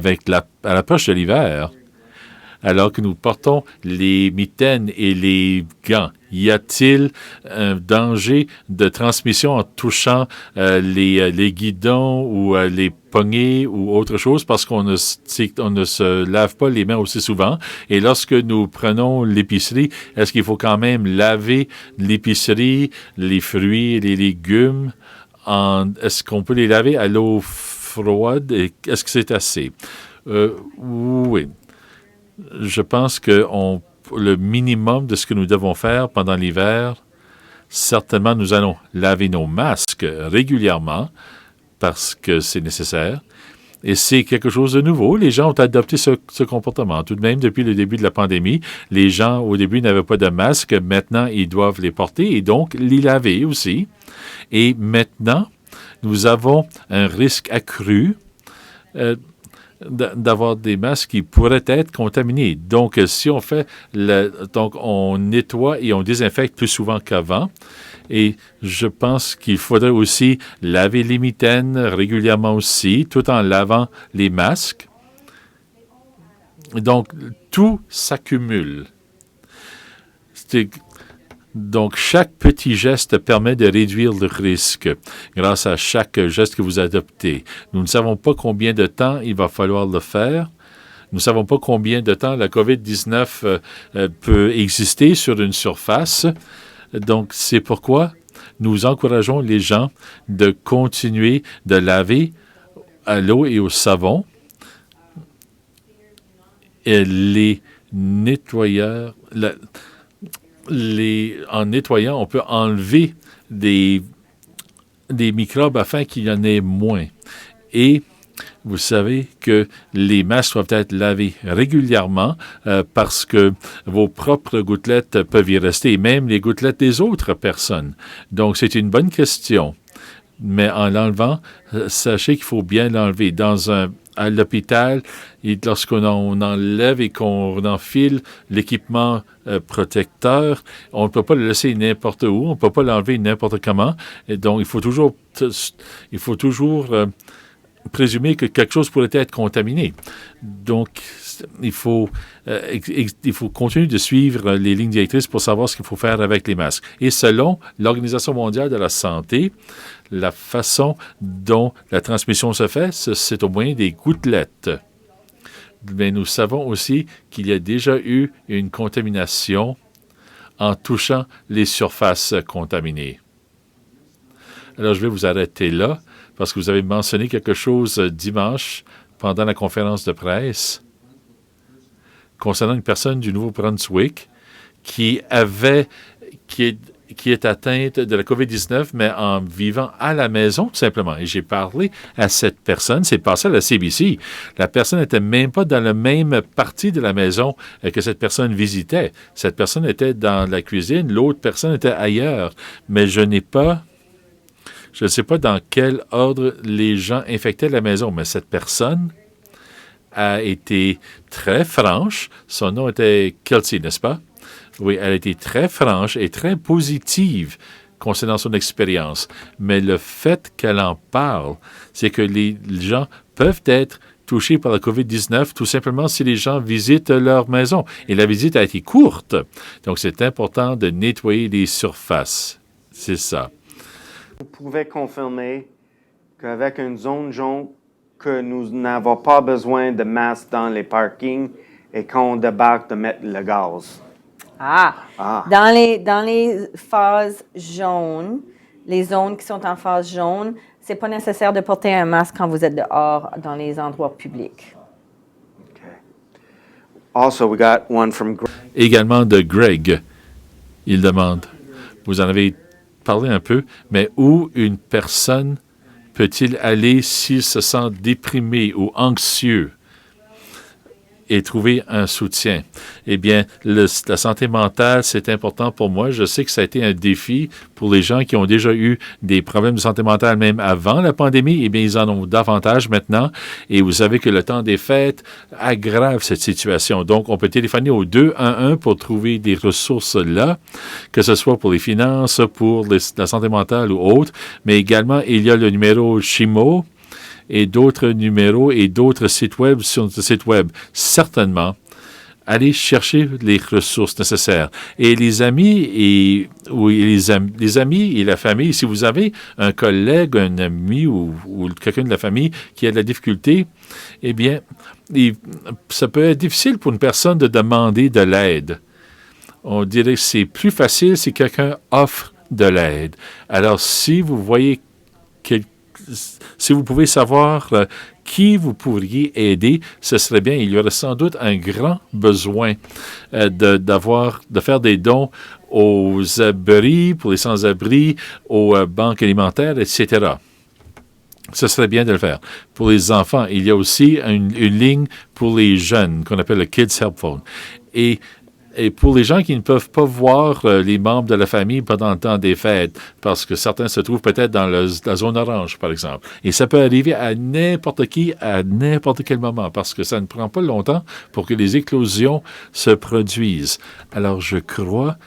l'approche de l'hiver, alors que nous portons les mitaines et les gants, y a-t-il un danger de transmission en touchant les guidons ou les poignées ou autre chose parce qu'on ne se lave pas les mains aussi souvent? Et lorsque nous prenons l'épicerie, est-ce qu'il faut quand même laver l'épicerie, les fruits et les légumes? Est-ce qu'on peut les laver à l'eau froide? Est-ce que c'est assez? Oui. Je pense que le minimum de ce que nous devons faire pendant l'hiver, certainement nous allons laver nos masques régulièrement parce que c'est nécessaire. Et c'est quelque chose de nouveau. Les gens ont adopté ce comportement. Tout de même, depuis le début de la pandémie, les gens, au début, n'avaient pas de masques. Maintenant, ils doivent les porter et donc les laver aussi. Et maintenant, nous avons un risque accru d'avoir des masques qui pourraient être contaminés. Donc, si on fait donc on nettoie et on désinfecte plus souvent qu'avant. Et je pense qu'il faudrait aussi laver les mitaines régulièrement aussi, tout en lavant les masques. Donc, tout s'accumule. Donc, chaque petit geste permet de réduire le risque grâce à chaque geste que vous adoptez. Nous ne savons pas combien de temps il va falloir le faire. Nous ne savons pas combien de temps la COVID-19 peut exister sur une surface. Donc, c'est pourquoi nous encourageons les gens de continuer de laver à l'eau et au savon. Et les nettoyeurs... en nettoyant, on peut enlever des microbes afin qu'il y en ait moins. Et vous savez que les masques doivent être lavés régulièrement parce que vos propres gouttelettes peuvent y rester, et même les gouttelettes des autres personnes. Donc, c'est une bonne question. Mais en l'enlevant, sachez qu'il faut bien l'enlever. À l'hôpital, lorsqu'on enlève et qu'on enfile l'équipement protecteur, on ne peut pas le laisser n'importe où, on ne peut pas l'enlever n'importe comment. Et donc, il faut toujours présumer que quelque chose pourrait être contaminé. Donc, il faut continuer de suivre les lignes directrices pour savoir ce qu'il faut faire avec les masques. Et selon l'Organisation mondiale de la santé, la façon dont la transmission se fait, c'est au moyen des gouttelettes. Mais nous savons aussi qu'il y a déjà eu une contamination en touchant les surfaces contaminées. Alors, je vais vous arrêter là parce que vous avez mentionné quelque chose dimanche pendant la conférence de presse concernant une personne du Nouveau-Brunswick qui est atteinte de la COVID-19, mais en vivant à la maison, tout simplement. Et j'ai parlé à cette personne, c'est passé à la CBC. La personne n'était même pas dans la même partie de la maison que cette personne visitait. Cette personne était dans la cuisine, l'autre personne était ailleurs. Mais je ne sais pas dans quel ordre les gens infectaient la maison, mais cette personne a été très franche. Son nom était Kelsey, n'est-ce pas? Oui, elle a été très franche et très positive concernant son expérience. Mais le fait qu'elle en parle, c'est que les gens peuvent être touchés par la COVID-19 tout simplement si les gens visitent leur maison. Et la visite a été courte. Donc, c'est important de nettoyer les surfaces. C'est ça. Vous pouvez confirmer qu'avec une zone que nous n'avons pas besoin de masques dans les parkings et quand on débarque de mettre le gaz? Ah. Dans les phases jaunes, les zones qui sont en phase jaune, c'est pas nécessaire de porter un masque quand vous êtes dehors dans les endroits publics. Okay. Also, we got one from Greg. Également de Greg, il demande, vous en avez parlé un peu, mais où une personne peut-il aller s'il se sent déprimé ou anxieux et trouver un soutien? Eh bien, la santé mentale, c'est important pour moi. Je sais que ça a été un défi pour les gens qui ont déjà eu des problèmes de santé mentale même avant la pandémie. Eh bien, ils en ont davantage maintenant. Et vous savez que le temps des fêtes aggrave cette situation. Donc, on peut téléphoner au 211 pour trouver des ressources là, que ce soit pour les finances, pour la santé mentale ou autre. Mais également, il y a le numéro CHIMO et d'autres numéros et d'autres sites web sur notre site web. Certainement, allez chercher les ressources nécessaires. Et les amis les amis et la famille, si vous avez un collègue, un ami ou quelqu'un de la famille qui a de la difficulté, eh bien, ça peut être difficile pour une personne de demander de l'aide. On dirait que c'est plus facile si quelqu'un offre de l'aide. Alors, si vous voyez si vous pouvez savoir qui vous pourriez aider, ce serait bien. Il y aurait sans doute un grand besoin de faire des dons aux abris, pour les sans-abri, aux banques alimentaires, etc. Ce serait bien de le faire. Pour les enfants, il y a aussi une ligne pour les jeunes qu'on appelle le Kids Help Phone. Et pour les gens qui ne peuvent pas voir les membres de la famille pendant le temps des fêtes, parce que certains se trouvent peut-être dans la zone orange, par exemple. Et ça peut arriver à n'importe qui, à n'importe quel moment, parce que ça ne prend pas longtemps pour que les éclosions se produisent. Alors, je crois,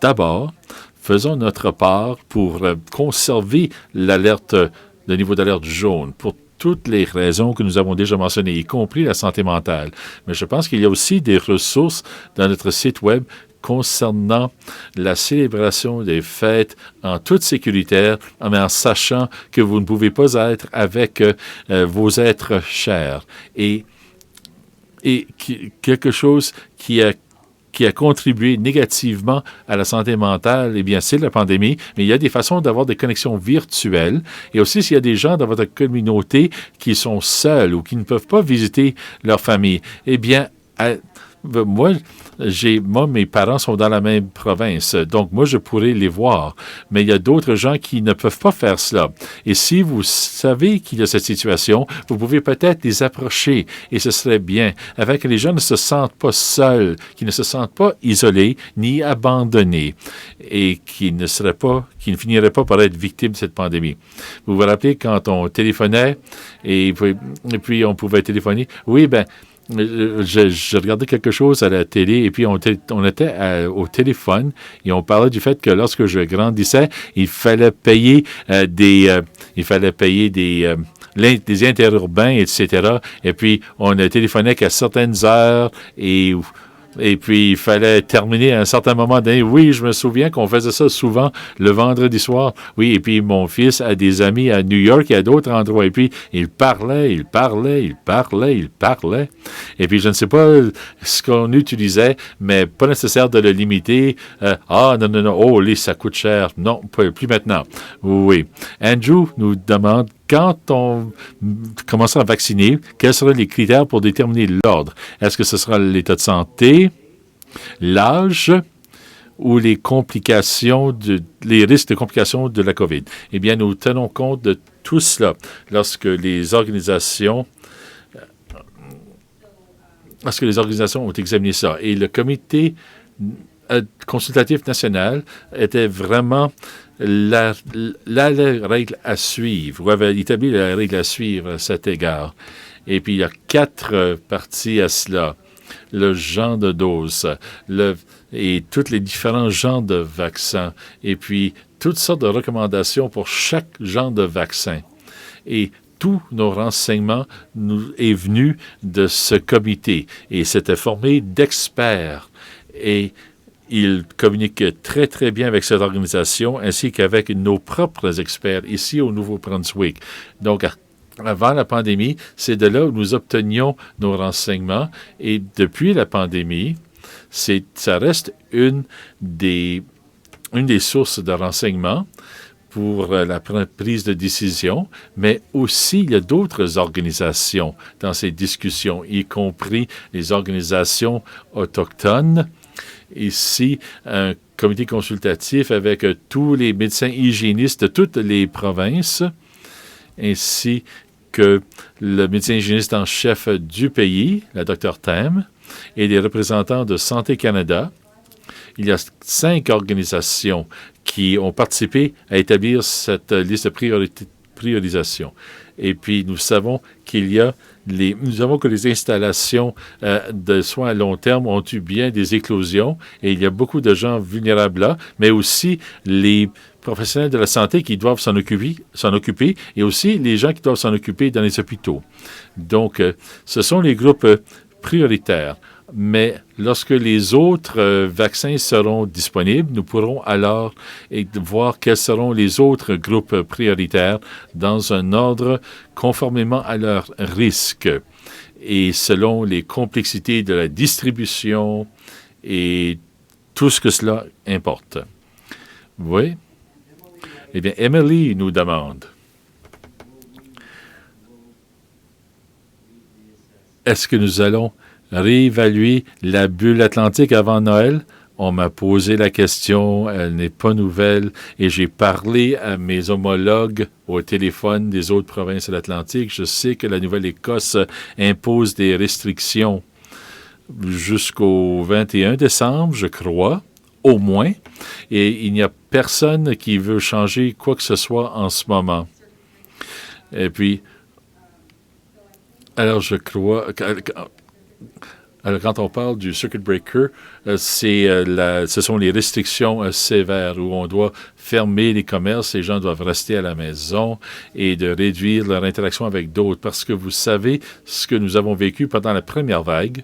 d'abord, faisons notre part pour conserver le niveau d'alerte jaune, pour toutes les raisons que nous avons déjà mentionnées, y compris la santé mentale. Mais je pense qu'il y a aussi des ressources dans notre site web concernant la célébration des fêtes en toute sécurité, mais en sachant que vous ne pouvez pas être avec vos êtres chers. Et quelque chose qui a contribué négativement à la santé mentale, eh bien, c'est la pandémie, mais il y a des façons d'avoir des connexions virtuelles. Et aussi, s'il y a des gens dans votre communauté qui sont seuls ou qui ne peuvent pas visiter leur famille, eh bien, moi, mes parents sont dans la même province, donc moi, je pourrais les voir. Mais il y a d'autres gens qui ne peuvent pas faire cela. Et si vous savez qu'il y a cette situation, vous pouvez peut-être les approcher, et ce serait bien, afin que les gens ne se sentent pas seuls, qu'ils ne se sentent pas isolés ni abandonnés, et qu'ils ne finiraient pas par être victimes de cette pandémie. Vous vous rappelez quand on téléphonait, et puis on pouvait téléphoner? Oui, je regardais quelque chose à la télé et puis on était au téléphone et on parlait du fait que lorsque je grandissais, il fallait payer des interurbains, etc. Et puis on ne téléphonait qu'à certaines heures et puis, il fallait terminer à un certain moment donné. Oui, je me souviens qu'on faisait ça souvent le vendredi soir. Oui, et puis mon fils a des amis à New York et à d'autres endroits. Et puis, il parlait. Et puis, je ne sais pas ce qu'on utilisait, mais pas nécessaire de le limiter. Non, ça coûte cher. Non, plus maintenant. Oui. Andrew nous demande, quand on commencera à vacciner, quels seraient les critères pour déterminer l'ordre? Est-ce que ce sera l'état de santé, l'âge ou les risques de complications de la COVID? Eh bien, nous tenons compte de tout cela lorsque les organisations ont examiné ça. Et le comité consultatif national était vraiment la règle à suivre, ou avait établi la règle à suivre à cet égard. Et puis, il y a 4 parties à cela. Le genre de dose, et tous les différents genres de vaccins, et puis toutes sortes de recommandations pour chaque genre de vaccin. Et tous nos renseignements nous est venu de ce comité, et c'était formé d'experts. Et il communique très, très bien avec cette organisation, ainsi qu'avec nos propres experts ici au Nouveau-Brunswick. Donc, avant la pandémie, c'est de là où nous obtenions nos renseignements. Et depuis la pandémie, ça reste une des sources de renseignements pour la prise de décision, mais aussi il y a d'autres organisations dans ces discussions, y compris les organisations autochtones. Ici, un comité consultatif avec tous les médecins hygiénistes de toutes les provinces, ainsi que le médecin hygiéniste en chef du pays, la Dr Tam, et les représentants de Santé Canada. Il y a 5 organisations qui ont participé à établir cette liste de priorisation. Et puis, nous savons que les installations de soins à long terme ont eu bien des éclosions et il y a beaucoup de gens vulnérables là, mais aussi les professionnels de la santé qui doivent s'en occuper et aussi les gens qui doivent s'en occuper dans les hôpitaux. Donc, ce sont les groupes prioritaires. Mais lorsque les autres vaccins seront disponibles, nous pourrons alors voir quels seront les autres groupes prioritaires dans un ordre conformément à leurs risques et selon les complexités de la distribution et tout ce que cela importe. Oui? Eh bien, Emily nous demande, est-ce que nous allons réévaluer la bulle atlantique avant Noël? On m'a posé la question, elle n'est pas nouvelle, et j'ai parlé à mes homologues au téléphone des autres provinces de l'Atlantique. Je sais que la Nouvelle-Écosse impose des restrictions jusqu'au 21 décembre, je crois, au moins, et il n'y a personne qui veut changer quoi que ce soit en ce moment. Et puis, alors je crois... Alors, quand on parle du circuit breaker, ce sont les restrictions sévères où on doit fermer les commerces, les gens doivent rester à la maison et de réduire leur interaction avec d'autres. Parce que vous savez ce que nous avons vécu pendant la première vague.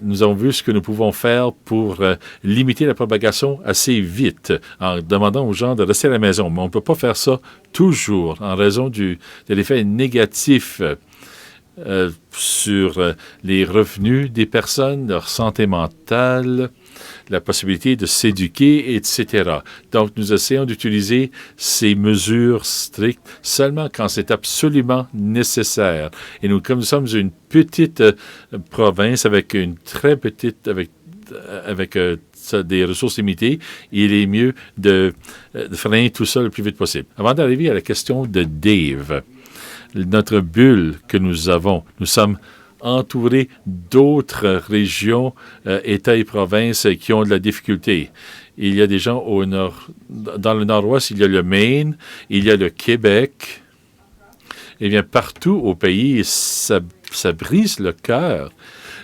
Nous avons vu ce que nous pouvons faire pour limiter la propagation assez vite en demandant aux gens de rester à la maison. Mais on ne peut pas faire ça toujours en raison de l'effet négatif sur les revenus des personnes, leur santé mentale, la possibilité de s'éduquer, etc. Donc, nous essayons d'utiliser ces mesures strictes seulement quand c'est absolument nécessaire. Et comme nous sommes une petite province avec une très petite, avec des ressources limitées, il est mieux de freiner tout ça le plus vite possible. Avant d'arriver à la question de Dave, notre bulle que nous sommes entourés d'autres régions, États et provinces qui ont de la difficulté. Il y a des gens au nord, dans le nord-ouest, il y a le Maine, il y a le Québec. Eh bien, partout au pays, ça brise le cœur.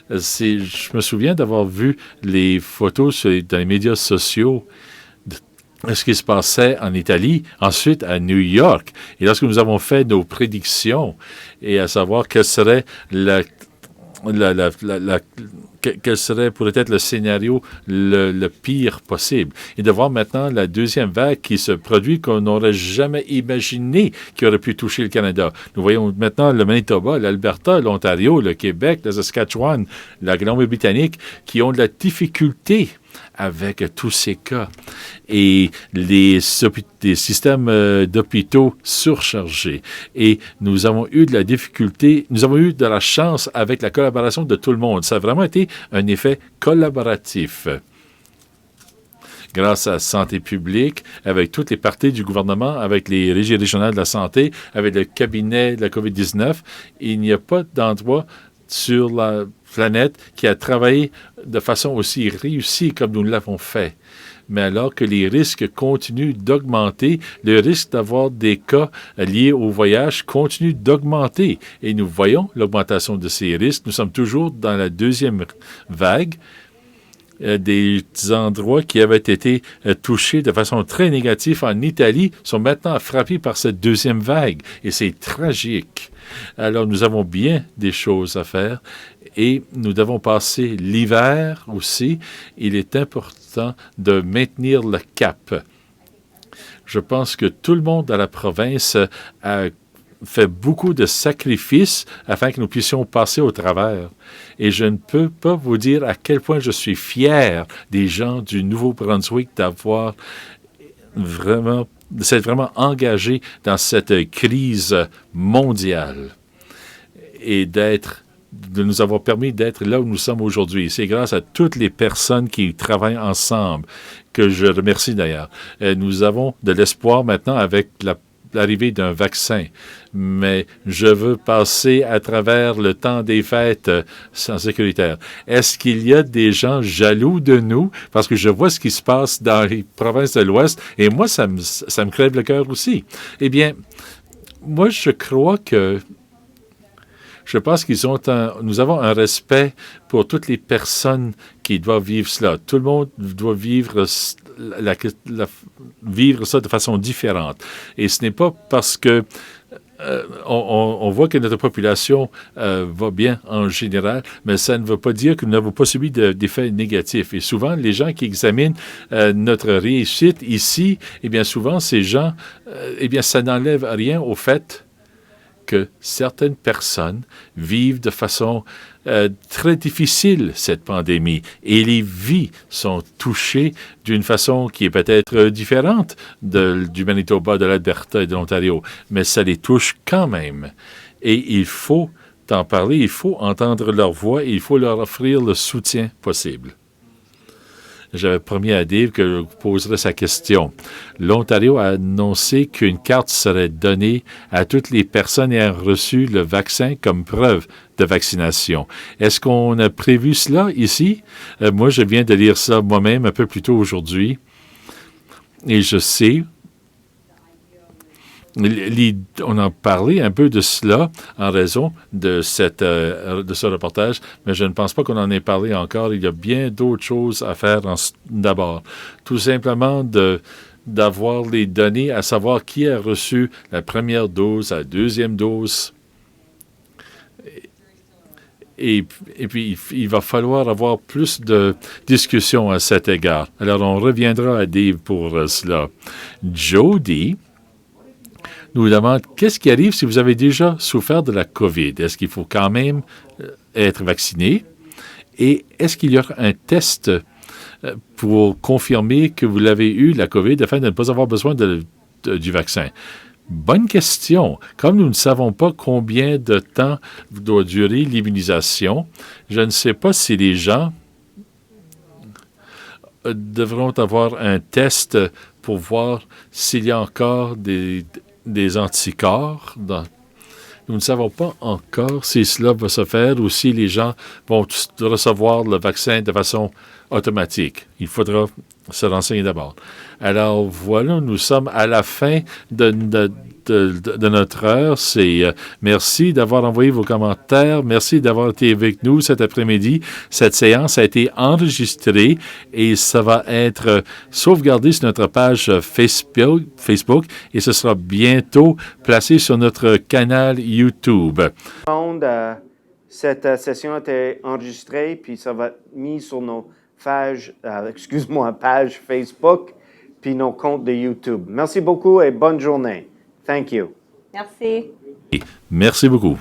Je me souviens d'avoir vu les photos dans les médias sociaux ce qui se passait en Italie, ensuite à New York. Et lorsque nous avons fait nos prédictions, et à savoir quel serait pourrait être le scénario le pire possible. Et de voir maintenant la deuxième vague qui se produit qu'on n'aurait jamais imaginé qui aurait pu toucher le Canada. Nous voyons maintenant le Manitoba, l'Alberta, l'Ontario, le Québec, la Saskatchewan, la Colombie-Britannique qui ont de la difficulté avec tous ces cas et les systèmes d'hôpitaux surchargés. Et nous avons eu de la difficulté, nous avons eu de la chance avec la collaboration de tout le monde. Ça a vraiment été un effet collaboratif. Grâce à Santé publique, avec toutes les parties du gouvernement, avec les régies régionales de la santé, avec le cabinet de la COVID-19, il n'y a pas d'endroit sur la planète qui a travaillé de façon aussi réussie comme nous l'avons fait. Mais alors que les risques continuent d'augmenter, le risque d'avoir des cas liés au voyage continue d'augmenter. Et nous voyons l'augmentation de ces risques. Nous sommes toujours dans la deuxième vague. Des endroits qui avaient été touchés de façon très négative en Italie sont maintenant frappés par cette deuxième vague. Et c'est tragique. Alors, nous avons bien des choses à faire et nous devons passer l'hiver aussi. Il est important de maintenir le cap. Je pense que tout le monde dans la province a fait beaucoup de sacrifices afin que nous puissions passer au travers. Et je ne peux pas vous dire à quel point je suis fier des gens du Nouveau-Brunswick d'avoir s'être vraiment engagés dans cette crise mondiale et de nous avoir permis d'être là où nous sommes aujourd'hui. C'est grâce à toutes les personnes qui travaillent ensemble, que je remercie d'ailleurs. Nous avons de l'espoir maintenant avec l'arrivée d'un vaccin, mais je veux passer à travers le temps des fêtes sans sécuritaire. Est-ce qu'il y a des gens jaloux de nous? Parce que je vois ce qui se passe dans les provinces de l'Ouest, et moi, ça me crève le cœur aussi. Eh bien, moi, je pense nous avons un respect pour toutes les personnes qui doivent vivre cela. Tout le monde doit vivre vivre ça de façon différente. Et ce n'est pas parce que on voit que notre population va bien en général, mais ça ne veut pas dire que nous n'avons pas subi d'effets négatifs. Et souvent, les gens qui examinent notre réussite ici, eh bien souvent, ces gens, eh bien ça n'enlève rien au fait que certaines personnes vivent de façon très difficile cette pandémie et les vies sont touchées d'une façon qui est peut-être différente du Manitoba, de l'Alberta et de l'Ontario, mais ça les touche quand même. Et il faut en parler, il faut entendre leur voix et il faut leur offrir le soutien possible. J'avais promis à Dave que je poserais sa question. L'Ontario a annoncé qu'une carte serait donnée à toutes les personnes ayant reçu le vaccin comme preuve de vaccination. Est-ce qu'on a prévu cela ici? Moi, je viens de lire ça moi-même un peu plus tôt aujourd'hui. Et je sais, on a parlé un peu de cela en raison de ce reportage, mais je ne pense pas qu'on en ait parlé encore. Il y a bien d'autres choses à faire d'abord. Tout simplement d'avoir les données, à savoir qui a reçu la première dose, la deuxième dose. Et puis, il va falloir avoir plus de discussions à cet égard. Alors, on reviendra à Dave pour cela. Jody nous demande qu'est-ce qui arrive si vous avez déjà souffert de la COVID? Est-ce qu'il faut quand même être vacciné? Et est-ce qu'il y aura un test pour confirmer que vous l'avez eu, la COVID, afin de ne pas avoir besoin du vaccin? Bonne question. Comme nous ne savons pas combien de temps doit durer l'immunisation, je ne sais pas si les gens devront avoir un test pour voir s'il y a encore des anticorps. Nous ne savons pas encore si cela va se faire ou si les gens vont recevoir le vaccin de façon automatique. Il faudra se renseigner d'abord. Alors voilà, nous sommes à la fin de notre heure. Merci d'avoir envoyé vos commentaires. Merci d'avoir été avec nous cet après-midi. Cette séance a été enregistrée et ça va être sauvegardé sur notre page Facebook et ce sera bientôt placé sur notre canal YouTube. Cette session a été enregistrée puis ça va être mis sur nos pages Facebook puis nos comptes de YouTube. Merci beaucoup et bonne journée. Thank you. Merci. Merci beaucoup.